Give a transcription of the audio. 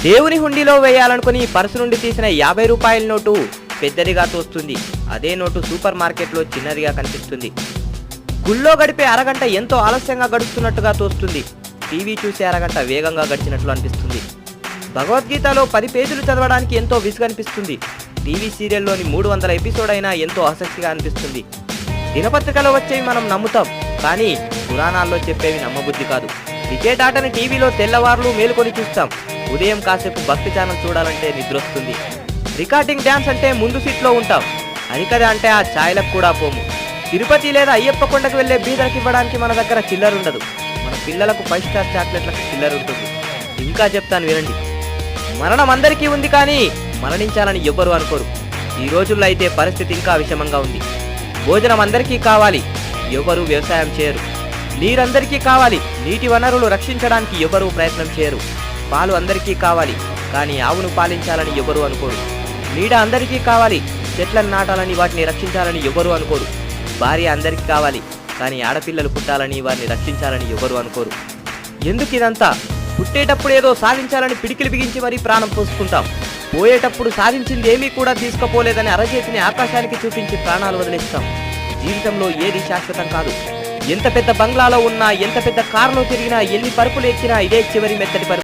దేవుని హుండీలో వేయాలనుకుని పర్సు నుండి తీసిన 50 రూపాయల నోటు పెద్దదిగా తోస్తుంది. అదే నోటు సూపర్ మార్కెట్లో చిన్నదిగా కనిపిస్తుంది. గుళ్ళో గడిపే అరగంట ఎంతో ఆలస్యంగా గడుస్తున్నట్టుగా తోస్తుంది. టీవీ చూసే అరగంట వేగంగా గడిచినట్లు అనిపిస్తుంది. భగవద్గీతలో 10 పేజీలు చదవడానికి ఎంతో విసుగనిపిస్తుంది. టీవీ సీరియల్లోని 300 ఎపిసోడ్ అయినా ఎంతో ఆసక్తిగా అనిపిస్తుంది. దినపత్రికలో వచ్చేవి మనం నమ్ముతాం, కానీ పురాణాల్లో చెప్పేవి నమ్మబుద్ధి కాదు. క్రికెట్ ఆటని టీవీలో తెల్లవారులు మేలుకొని చూస్తాం. ఉదయం కాసేపు భక్తి ఛానల్ చూడాలంటే నిద్రొస్తుంది. రికార్డింగ్ డ్యాన్స్ అంటే ముందు సీట్లో ఉంటాం. హరికథ అంటే ఆ ఛాయలకు కూడా పోము. తిరుపతి లేదా అయ్యప్ప కొండకు వెళ్లే బీదలకు ఇవ్వడానికి మన దగ్గర చిల్లర ఉండదు. మన పిల్లలకు 5 స్టార్ చాక్లెట్లకు చిల్లర ఉంటుంది. ఇంకా చెప్తాను వినండి. మరణం అందరికీ ఉంది, కానీ మరణించాలని ఎవ్వరూ అనుకోరు. ఈ రోజుల్లో అయితే పరిస్థితి ఇంకా విషమంగా ఉంది. భోజనం అందరికీ కావాలి, ఎవరూ వ్యవసాయం చేయరు. నీరందరికీ కావాలి, నీటి వనరులు రక్షించడానికి ఎవరూ ప్రయత్నం చేయరు. పాలు అందరికీ కావాలి, కానీ ఆవును పాలించాలని ఎవరూ అనుకోరు. నీడ అందరికీ కావాలి, చెట్లను నాటాలని వాటిని రక్షించాలని ఎవరూ అనుకోరు. భార్య అందరికీ కావాలి, కానీ ఆడపిల్లలు పుట్టాలని వారిని రక్షించాలని ఎవరూ అనుకోరు. ఎందుకు ఇదంతా? పుట్టేటప్పుడు ఏదో సాధించాలని పిడికిలు బిగించి మరీ ప్రాణం పోసుకుంటాం. పోయేటప్పుడు సాధించింది ఏమీ కూడా తీసుకుపోలేదని అరచేతిని ఆకాశానికి చూపించి ప్రాణాలు వదిలేస్తాం. జీవితంలో ఏది శాశ్వతం కాదు. ఎంత పెద్ద బంగ్లాలో ఉన్నా, ఎంత పెద్ద కారులో తిరిగినా, ఎన్ని పరుపులు ఎక్కినా ఇదే చివరి మెత్తటి పరుపు.